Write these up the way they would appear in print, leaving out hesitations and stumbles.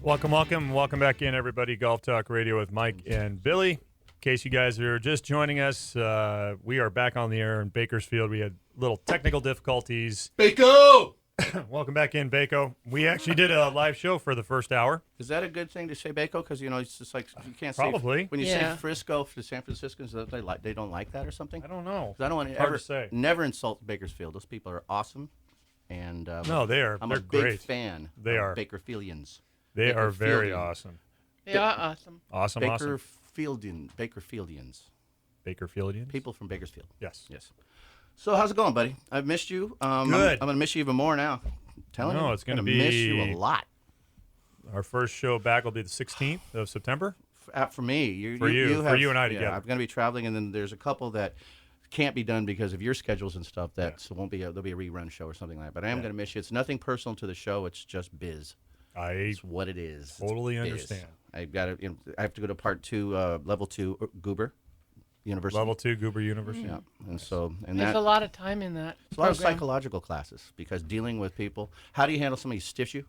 Welcome back in, everybody. Golf Talk Radio with Mike and Billy. In case you guys are just joining us, we are back on the air in Bakersfield. We had little technical difficulties. Bako! Welcome back in, Bako. We actually did a live show for the first hour. Is that a good thing to say Bako? Because, it's just like you can't Probably. say when you say Frisco to San Franciscans, they don't like that or something? I don't know. 'Cause I don't want to Hard to say. never insult Bakersfield. Those people are awesome. And No, they are. I'm They're a big great. fan They of are. Bakerfieldians. They are very Bakerfieldian. awesome. They are awesome. Awesome. Bakerfieldians. Bakerfieldians? People from Bakersfield. Yes. So how's it going, buddy? I've missed you. Good. I'm going to miss you even more now. I'm telling you. It's going to miss you a lot. Our first show back will be the 16th of September. For me. For you and I together. I'm going to be traveling, and then there's a couple that can't be done because of your schedules and stuff. So won't be. There'll be a rerun show or something like that. But I am going to miss you. It's nothing personal to the show. It's just biz. It's what it is. Totally understand. I have to go to part 2, level 2 Goober University. Level 2 Goober University. Yeah, and There's a lot of time in that. It's a lot of psychological classes because dealing with people. How do you handle somebody who stiffs you?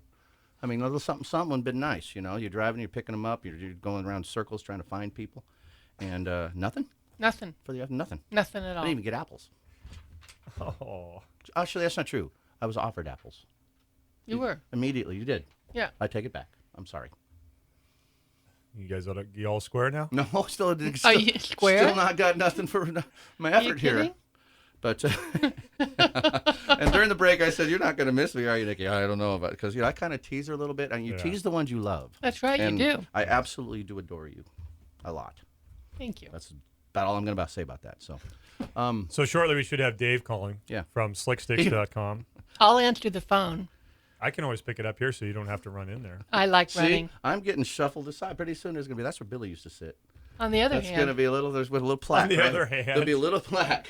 I mean, a little something would have been nice. You're driving, you're picking them up, you're going around circles trying to find people, and nothing. Nothing. Nothing. Nothing at all. I didn't even get apples. Oh. Actually, that's not true. I was offered apples. You were. Immediately, you did. Yeah. I take it back. I'm sorry. You guys you all square now? No, still Are you square? Still not got nothing for my effort here. But and during the break, I said, "You're not going to miss me, are you, Nicki?" I don't know about it because I kind of tease her a little bit, and you tease the ones you love. That's right, and you do. I absolutely do adore you, a lot. Thank you. That's about all I'm going to say about that. So shortly we should have Dave calling. Yeah. From slicksticks.com. I'll answer the phone. I can always pick it up here so you don't have to run in there. I like See, running. I'm getting shuffled aside. Pretty soon there's going to be. That's where Billy used to sit. On the other That's hand. going to be a little. There's with a little plaque. On the other hand. There'll be a little plaque.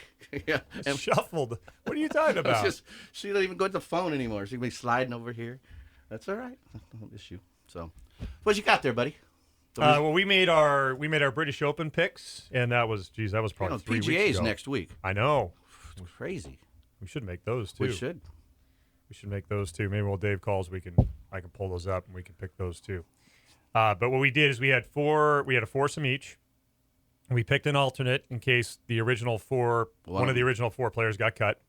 Yeah. And Shuffled. What are you talking about? She don't even go to the phone anymore. She'll be sliding over here. That's all right. I'll miss you. So, what you got there, buddy? Well, we made our British Open picks, and that was probably 3 weeks PGA's ago. next week. I know. It's crazy. We should make those too. We should. We should make those too. Maybe while Dave calls, I can pull those up and we can pick those too. But what we did is we had a foursome each. We picked an alternate in case one of the original four players got cut,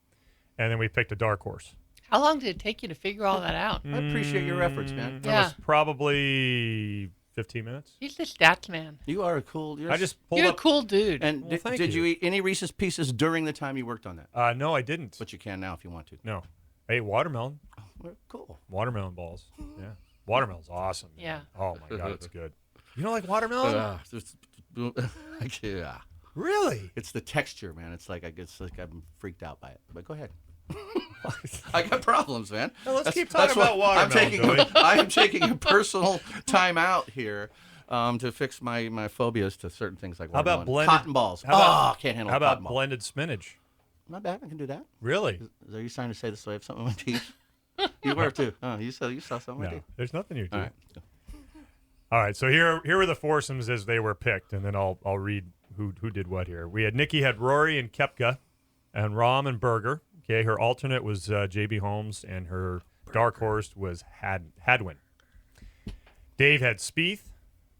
and then we picked a dark horse. How long did it take you to figure all that out? I appreciate your efforts, man. That was probably 15 minutes. He's the stats man. You are a cool. I just pulled You're up. a cool dude. And did you eat any Reese's Pieces during the time you worked on that? No, I didn't. But you can now if you want to. No, I ate watermelon. Well, cool. Watermelon balls. Yeah, watermelon's awesome. Man. Yeah. Oh my God, it's good. You don't like watermelon? Yeah. Really? It's the texture, man. It's like I'm freaked out by it. But go ahead. I got problems, man. Well, let's keep talking about watermelon. I am taking a personal time out here to fix my phobias to certain things like watermelon. How about blended cotton balls? Can't handle How a cotton about ball. blended spinach? Not bad. I can do that. Really? Are you trying to say this so I have something in my teeth? You were too. Oh, you saw something in my No, teeth. there's nothing you do. All right. All right, so here were the foursomes as they were picked, and then I'll read who did what here. We had Nicki had Rory and Koepka, and Rahm and Berger. Okay, her alternate was J.B. Holmes, and her dark horse was Hadwin. Dave had Spieth,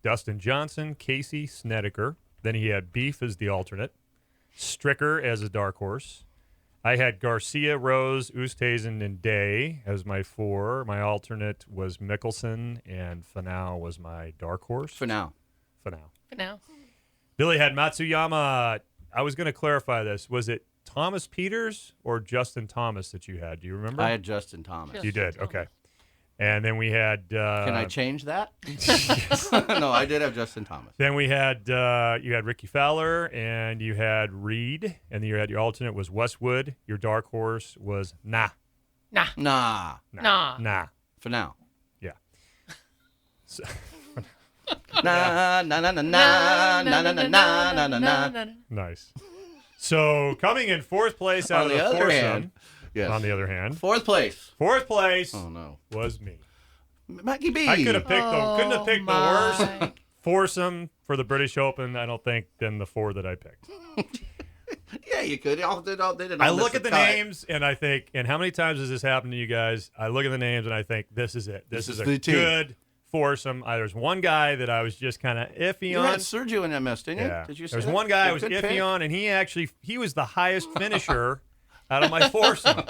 Dustin Johnson, Casey Snedeker. Then he had Beef as the alternate, Stricker as a dark horse. I had Garcia, Rose, Oosthuizen, and Day as my four. My alternate was Mickelson, and Finau was my dark horse. Finau. For now. Billy had Matsuyama. I was going to clarify this. Was it Thomas Peters or Justin Thomas that you had? Do you remember? I had Justin Thomas. You did? Okay. And then we had... Can I change that? No, I did have Justin Thomas. Then we had you had Ricky Fowler, and you had Reed, and then you had your alternate was Westwood. Your dark horse was Nah. Nah. For now. Yeah. So, Nah. nice. So coming in fourth place out On of the the other foursome. hand, yes. On the other hand, Fourth place. fourth No. was me. Mackie B. I couldn't have picked the my. worst foursome for the British Open, I don't think, than the four that I picked. Yeah, you could. They did I look at the names and I think, and how many times has this happened to you guys? I look at the names and I think, this is it. This is a the team. good foursome. There's one guy that I was just kind of iffy You on. had Sergio in that mess, didn't you? Yeah. Did you say There's that? one guy I Good was pick. iffy on, and he was the highest finisher out of my foursome.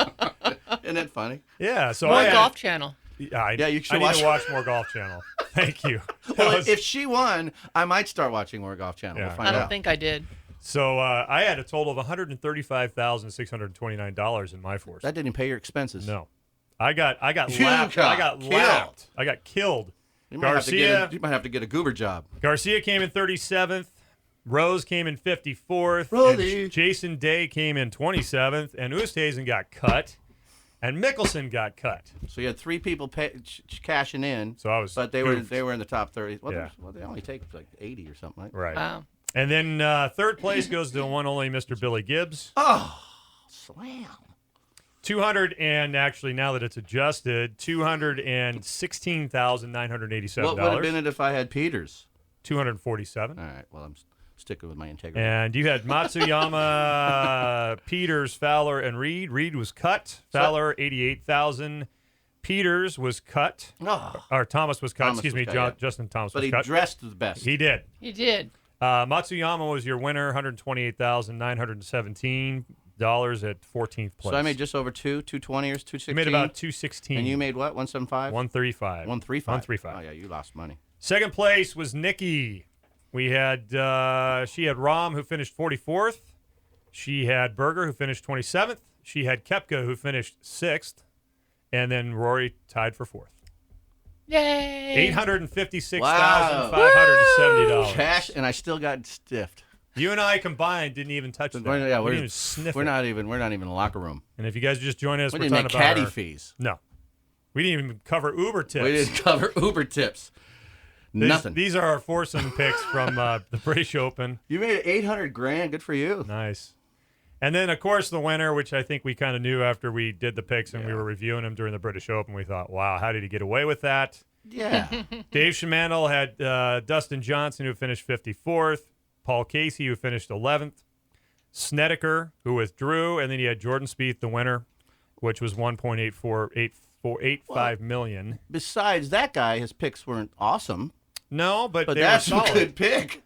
Isn't that funny? Yeah, so More I had, Golf Channel. Yeah, you should I need watch. to watch more Golf Channel. Thank you. That Well, was- if she won, I might start watching more Golf Channel. Yeah. We'll find I don't out. think I did. so I had a total of $135,629 in my foursome. That didn't pay your expenses. No, I got You lapped. got I got killed. lapped. I got killed. You might Garcia have to get a goober job. Garcia came in 37th. Rose came in 54th. Rosie. And Jason Day came in 27th. And Oosthuizen got cut. And Mickelson got cut. So you had three people cashing in. So I was But they goofed. were in the top 30. Well, Yeah. they only take like 80 or something, right? Right. Wow. And then third place goes to the one only Mr. Billy Gibbs. Oh, slam. 200 and actually now that it's adjusted, $216,987. What would have been it if I had Peters? 247. All right. Well, I'm sticking with my integrity. And you had Matsuyama, Peters, Fowler, and Reed. Reed was cut. Fowler, 88,000. Peters was cut. Oh, Or Thomas was cut. Thomas Excuse was me, cut, yeah. Justin Thomas but was he cut. dressed the best. He did. You did. Matsuyama was your winner, $128,917 at 14th place. So I made just over 220 or 216. You made about 216. And you made what? 175? 135. 135. 135. Oh yeah, you lost money. Second place was Nicki. We had she had Rom, who finished 44th. She had Berger, who finished 27th. She had Koepka, who finished 6th. And then Rory tied for 4th. Yay. $856,570. Cash, and I still got stiffed. You and I combined didn't even touch that. Yeah, we didn't even sniff we're it. not even in the locker room. And if you guys just join us, We we're didn't talking make about caddy our- fees. No. We didn't even cover Uber tips. We didn't cover Uber tips. Nothing. These are our foursome picks from the British Open. You made it $800,000. Good for you. Nice. And then, of course, the winner, which I think we kind of knew after we did the picks and we were reviewing them during the British Open. We thought, wow, how did he get away with that? Yeah. Dave Schmandl had Dustin Johnson, who finished 54th. Paul Casey, who finished 11th. Snedeker, who withdrew. And then he had Jordan Spieth, the winner, which was $1.85 million. Besides that guy, his picks weren't awesome, No, but they that's were a solid. good pick.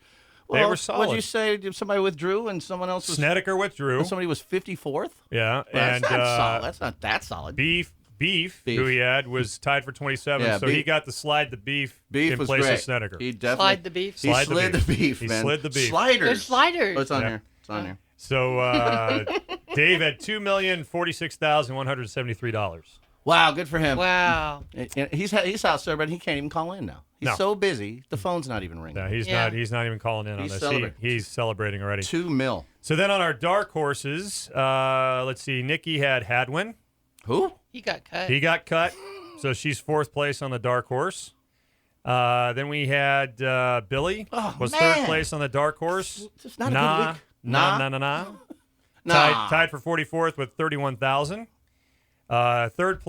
They Well, were solid. What'd you say? Somebody withdrew and someone else was. Snedeker withdrew. Somebody was 54th. Yeah. Well, and that's not solid. That's not that solid. Beef, who he had, was tied for 27th. Yeah, so he Beef- got to slide the Beef Beef in was place great. of Snedeker. He definitely Slide the beef. He Slide the slid beef. the beef. He man. slid the beef. Sliders. Good sliders. Oh, it's on Yeah. here. It's on here. So Dave had $2,046,173. Wow, good for him. Wow. And he's out celebrating. He can't even call in now. He's No. so busy. The phone's not even ringing. No, he's Yeah. not. He's not even calling in on He's this. celebrating. He's celebrating already. $2 million. So then on our dark horses, let's see. Nicki had Hadwin. Who? He got cut. He got cut, so she's 4th place on the dark horse. Then we had Billy Oh, was man. 3rd place on the dark horse. It's not a Nah, good week. nah, Nah. nah, nah, nah. Nah. Tied for 44th with 31,000. Second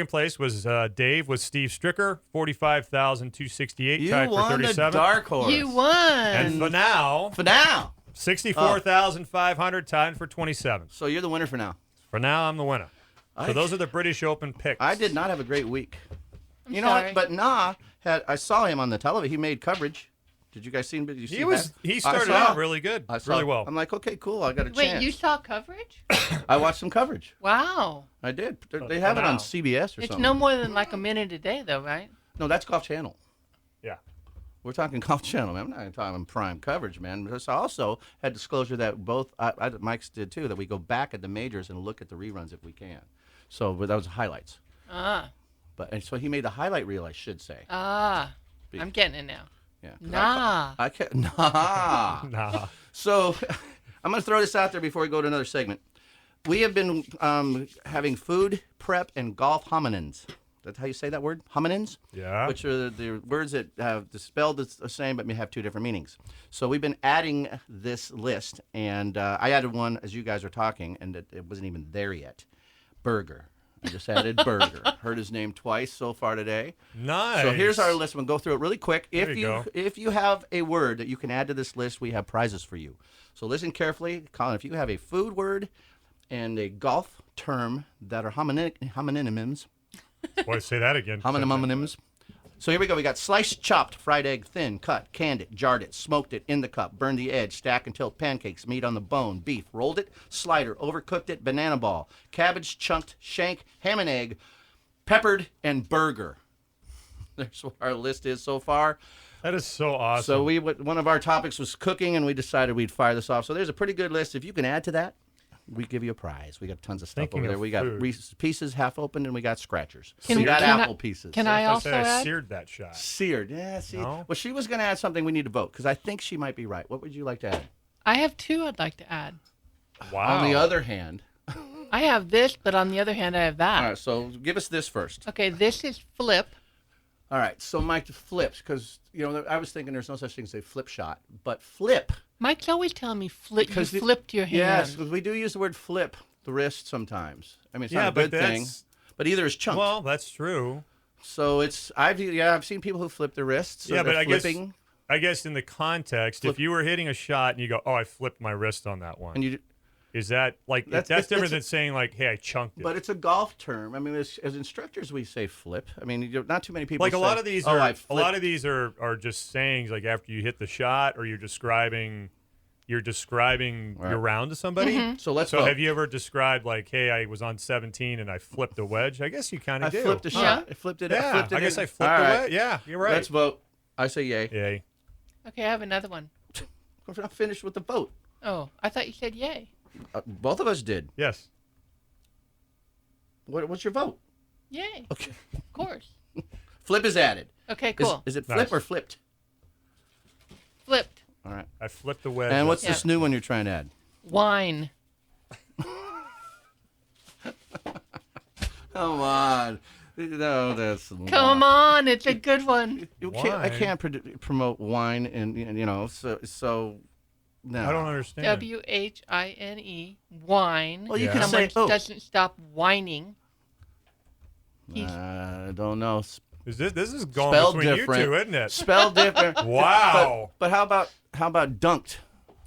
place was Dave with Steve Stricker, 45,268, You tied for won the 37th. dark horse. You won. And for now, For now. 64,500, tied for 27th. So you're the winner for now. For now, I'm the winner. So I- those are the British Open picks. I did not have a great week. I'm You know sorry. what? But I saw him on the television. He made coverage. Did you guys see him? Did you see that? He I started saw. out really good, I saw. really well. I'm like, okay, cool. I got a Wait, chance. you saw coverage? I watched some coverage. Wow. I did. They have it Wow. on CBS or It's something. no more than like a minute a day, though, right? No, that's Golf Channel. Yeah. We're talking Golf Channel, man. I'm not talking prime coverage, man. There's also had disclosure that both Mike's did too, that we go back at the majors and look at the reruns if we can. So, but that was highlights. And so he made the highlight reel, I should say. I'm getting it now. Yeah. 'Cause Nah. I can't. Nah. Nah. So I'm going to throw this out there before we go to another segment. We have been having food prep and golf hominins. That's how you say that word? Hominins? Yeah. Which are the words that have spelled the same but may have two different meanings. So we've been adding this list, and I added one as you guys are talking, and it wasn't even there yet. Burger. I just added burger. Heard his name twice so far today. Nice. So here's our list. I'm going to go through it really quick. There you go. If you have a word that you can add to this list, we have prizes for you. So listen carefully. Colin, if you have a food word and a golf term that are homonyms, Boy, say that again. homonyms, So here we go. We got sliced, chopped, fried egg, thin, cut, canned it, jarred it, smoked it, in the cup, burned the edge, stack and tilt pancakes, meat on the bone, beef, rolled it, slider, overcooked it, banana ball, cabbage, chunked, shank, ham and egg, peppered, and burger. There's what our list is so far. That is so awesome. So one of our topics was cooking, and we decided we'd fire this off. So there's a pretty good list. If you can add to that, we give you a prize. We got tons of stuff Thinking over there. of We got food. Reese's Pieces half opened, and we got scratchers. Can we we- got can I- apple pieces. Can I I also said I add? seared that shot. Seared. Yeah, see. No? Well, she was going to add something. We need to vote because I think she might be right. What would you like to add? I have two I'd like to add. Wow. On the other hand, I have this, but on the other hand, I have that. all right, so give us this first. Okay, this is flip. All right, so Mike flips because, I was thinking there's no such thing as a flip shot, but flip. Mike's always telling me flip. You Because flipped your hand. Yes, because we do use the word flip the wrist sometimes. I mean, it's not a but good thing, but either is chunked. Well, that's true. So I've seen people who flip their wrists. So Yeah, they're but flipping, I guess in the context, Flip. if you were hitting a shot and you go, "Oh, I flipped my wrist on that one," and you. is that like That's- that's it's- different it's than saying like, "Hey, I chunked it." But it's a golf term. I mean, as instructors, we say flip. I mean, not too many people. Like a say, lot of these "Oh, are I a flipped." lot of these are just sayings like after you hit the shot or you're describing Right. your round to somebody. Mm-hmm. So let's So vote. have you ever described like, "Hey, I was on 17 and I flipped a wedge"? I guess you kind I of do. flipped a shot. Yeah. I flipped it. Yeah, I flipped it. I guess in. I flipped All the right. wedge. Yeah, you're right. Let's vote. I say yay. Yay. Okay, I have another one. We're not finished with the vote. Oh, I thought you said yay. Both of us did. Yes. What's your vote? Yay. Okay. Of course. Flip is added. Okay, cool. Is it flip Nice. or flipped? Flipped. All right. I flipped the wedge. And what's Yeah. this new one you're trying to add? Wine. Come on. No, that's Come on, it's a good one. I Wine? can't promote wine and so no. I don't understand. WHINE. Wine. Well, you Yeah. can Someone say doesn't stop whining. I don't know. This is going Spelled between different. you two, isn't it? Spelled different. Wow. But how about dunked?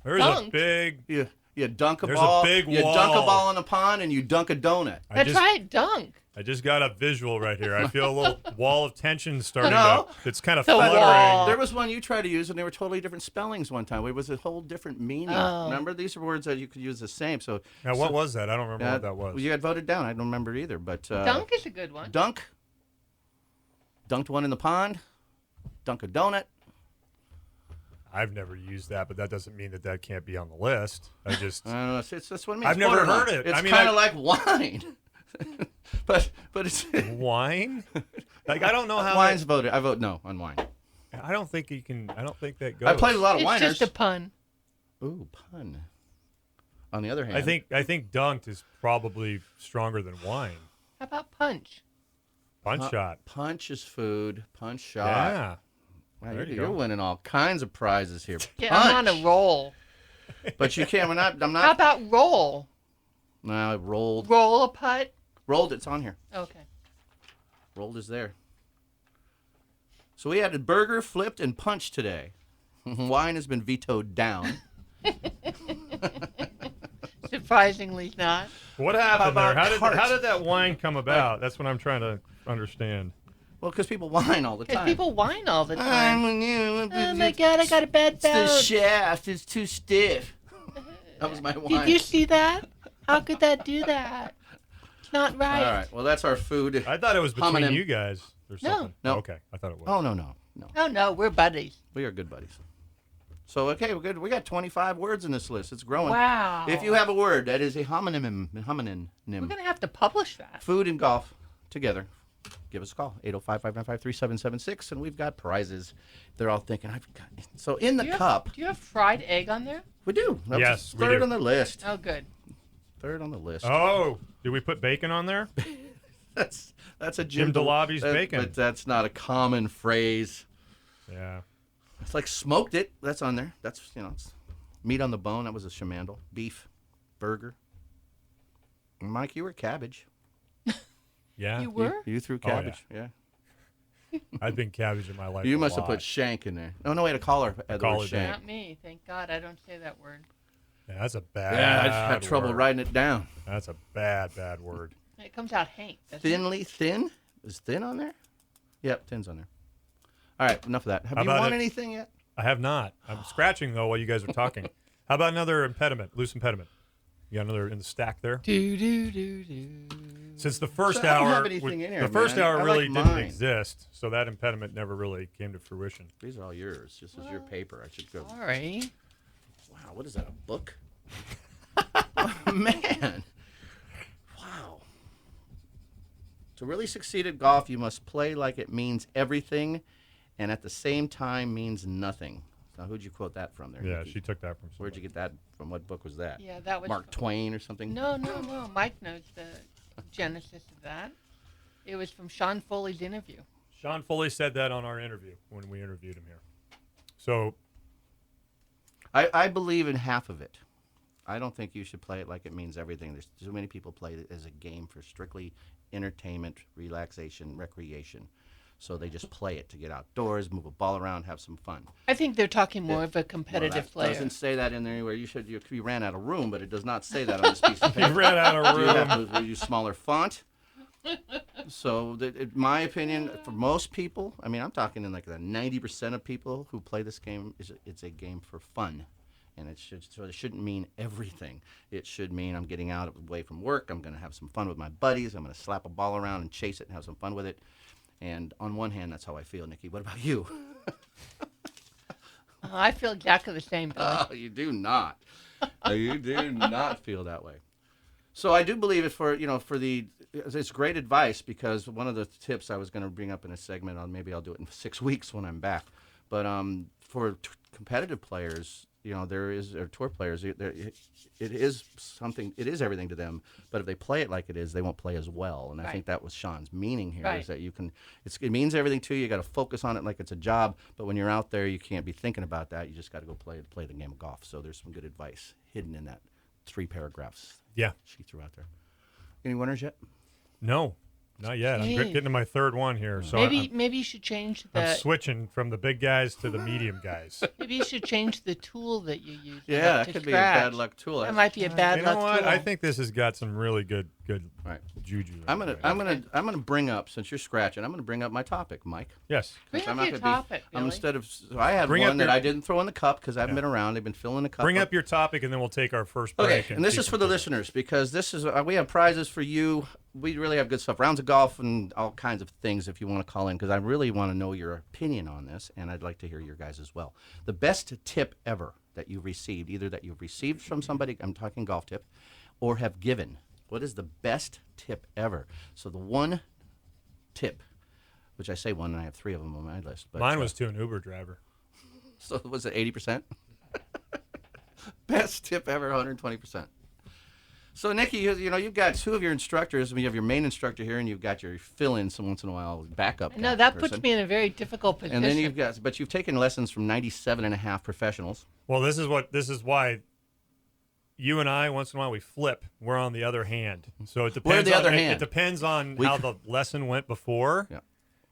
There's a Dunked. big. You dunk a There's a ball. big you dunk a wall. ball in a pond and you dunk a donut. That's right, dunk. I just got a visual right here. I feel a little wall of tension starting No. up. It's kind of The fluttering. wall. There was one you tried to use, and they were totally different spellings one time. It was a whole different meaning. Oh. Remember, these are words that you could use the same. So Now, what was that? I don't remember what that was. Well, you got voted down. I don't remember either. But Dunk is a good one. dunk, dunked one in the pond, dunk a donut. I've never used that, but that doesn't mean that can't be on the list. I just. I don't know. It's that's what it means. I've never borderline. heard it. It's I mean, kind of like wine, but it's Wine? Like, I don't know how. wine's voted. I vote no on wine. I don't think you can. I don't think that goes. I played a lot of It's winers. just a pun. Ooh, pun. On the other hand, I think dunked is probably stronger than wine. How about punch? Punch shot. punch is food. Punch shot. Yeah. Wow, There you you're go. winning all kinds of prizes here. Yeah, I'm on Punch. a roll. But you can't. I'm How not. about roll? No, I rolled. Roll a putt? Rolled. It's on here. Okay. Rolled is there. So we had a burger, flipped, and punch today. Wine has been vetoed down. Surprisingly not. What happened How there? about How heart? did that wine come about? That's what I'm trying to understand. Well, because people whine all the Because time. people whine all the time. Oh Oh my god, I got a bad The bounce. shaft is too stiff. That was my whine. Did you see that? How could that do that? It's not right. All right. Well, that's our food. I thought it was between Homonym. you guys or No. something. No. Okay, I thought it was. Oh no. Oh no, we're buddies. We are good buddies. So okay, we're good. We got 25 words in this list. It's growing. Wow. If you have a word that is a homonym, We're gonna have to publish that. food and golf together, give us a call 805-595-3776, and we've got prizes. They're all thinking I've got. So in the Do you cup, do you have fried egg on there? we do. That was Yes, we third do. on the list. Oh good. Third on the list. Oh, did we put bacon on there? That's a Jim DeLave's bacon. But that's not a common phrase. Yeah. It's like smoked it. That's on there. That's it's meat on the bone. That was a shamandle. Beef, burger. Mike, you were cabbage. Yeah. You were? You threw Oh, yeah. cabbage. Yeah. I've been cabbage in my life. You a must have lot. put shank in there. Oh no, we had a collar. At the Collar word shank. Not me. Thank God I don't say that word. Yeah, that's a bad. Yeah, I just had trouble word. writing it down. That's a bad word. It comes out Hank. doesn't it? Thinly thin? Is thin on there? Yep, thin's on there. All right, enough of that. Have How you about won it? anything yet? I have not. I'm scratching though while you guys are talking. How about another impediment, loose impediment? You got another in the stack there. Do do do do. Since the first So I don't hour, have anything in here, the first man. hour I really like didn't mine. exist, so that impediment never really came to fruition. These are all yours. This is your paper. I should go. Sorry. Wow, what is that? A book? Oh, man. Wow. To really succeed at golf, you must play like it means everything, and at the same time means nothing. Now, who'd you quote that from there? Yeah, Nikki? she took that from somewhere. Where'd you get that from? What book was that? Yeah, that was Mark Twain or something? No. Mike knows the genesis of that. It was from Sean Foley's interview. Sean Foley said that on our interview when we interviewed him here. So I believe in half of it. I don't think you should play it like it means everything. There's too many people play it as a game for strictly entertainment, relaxation, recreation. So they just play it to get outdoors, move a ball around, have some fun. I think they're talking more of a Well, competitive that player. doesn't say that in there anywhere. You ran out of room, but it does not say that on this piece of paper. he ran out of Do you room. have to use smaller font? So, in my opinion, for most people, I mean, I'm talking in like the 90% of people who play this game, it's a game for fun. And it shouldn't mean everything. It should mean I'm getting out away from work. I'm going to have some fun with my buddies. I'm going to slap a ball around and chase it and have some fun with it. And on one hand, that's how I feel, Nikki. What about you? I feel exactly the same, Billy. Oh, you do not. You do not feel that way. So I do believe it's great advice, because one of the tips I was going to bring up in a segment, maybe I'll do it in 6 weeks when I'm back. But for competitive players, or tour players, it is everything to them. But if they play it like it is, they won't play as well. And I think that was Sean's meaning here, is that it means everything to you. You got to focus on it like it's a job. But when you're out there, you can't be thinking about that. You just got to go play the game of golf. So there's some good advice hidden in that 3 paragraphs. Yeah. She threw out there. Any winners yet? No, not yet. I'm Jeez. getting to my third one here. So Maybe you should change I'm switching from the big guys to the medium guys. maybe you should change the tool that you use. Yeah, to that could be a scratch. bad luck tool. That might be a bad You luck know what? tool. I think this has got some really good Right. juju. I'm gonna bring up, since you're scratching, I'm gonna bring up my topic, Mike. Yes. Bring I'm up not your gonna topic, be, Billy. so I had Bring up one that your- I didn't throw in the cup because I haven't been around. They've been filling the cup. Bring up. up your topic, and then we'll take our first break. Okay, and this is for the listeners, because this is we have prizes for you. We really have good stuff, rounds of golf and all kinds of things if you want to call in, because I really want to know your opinion on this, and I'd like to hear your guys as well. The best tip ever that you've received, either that you've received from somebody, I'm talking golf tip, or have given. What is the best tip ever? So the one tip, which I say one, and I have 3 of them on my list. But, Mine was to an Uber driver. So was it 80%? Best tip ever, 120%. So, Nikki, you've got 2 of your instructors. I mean, you have your main instructor here, and you've got your fill-in, some once in a while, backup. No, that person. puts me in a very difficult position. And then you've taken lessons from 97.5 professionals. Well, this is why you and I, once in a while, we flip. We're on the other hand. So it depends. We're the other It hand. depends on how the lesson went before. Yeah.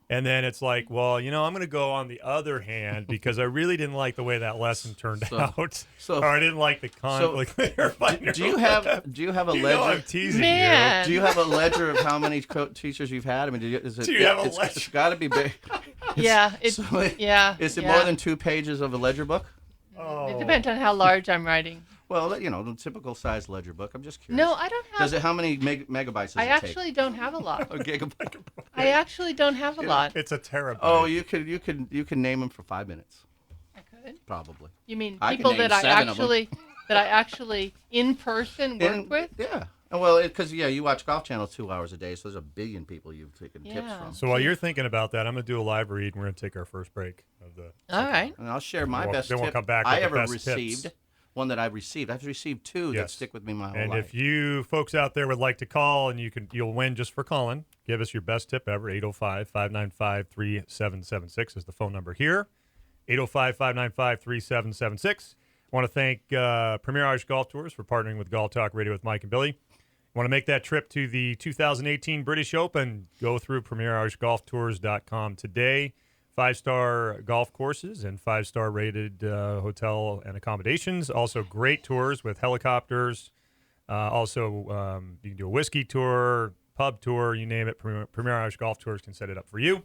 And then it's like, well, I'm going to go on the other hand because I really didn't like the way that lesson turned out, or I didn't like the conflict. Do you have a You ledger? know I'm teasing Man. Do you have a ledger of how many teachers you've had? I mean, do you have a ledger? It's got to be big. Yeah, Is it more than 2 pages of a ledger book? Oh. It depends on how large I'm writing. Well, the typical size ledger book. I'm just curious. No, I don't have. How many megabytes does I it actually don't have a lot. take? A gigabyte. I actually don't have a lot. It's a terabyte. Oh, you could name them for 5 minutes, I could. probably. You mean I can people name that I 7 of 'em. actually in person work with? Yeah. Well, because you watch Golf Channel 2 hours a day, so there's 1 billion people you've taken tips Yeah. from. So while you're thinking about that, I'm going to do a live read, and we're going to take our first break of the. All right. And I'll share my best then we'll tip come back I with the ever best received. tips. One that I've received. I've received 2 that Yes. stick with me my whole And life. if you folks out there would like to call, and you'll win just for calling, give us your best tip ever. 805-595-3776 is the phone number here. 805-595-3776. I want to thank Premier Irish Golf Tours for partnering with Golf Talk Radio with Mike and Billy. Want to make that trip to the 2018 British Open? Go through PremierIrishGolfTours.com today. 5-star golf courses and 5-star rated hotel and accommodations. Also great tours with helicopters. Also, you can do a whiskey tour, pub tour, you name it. Premier Irish Golf Tours can set it up for you.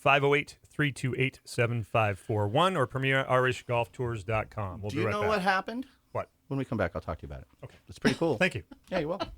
508-328-7541 or premieririshgolftours.com. We'll Do be you right know back. what happened? What? When we come back, I'll talk to you about it. Okay. It's pretty cool. Thank you. Yeah, you're welcome.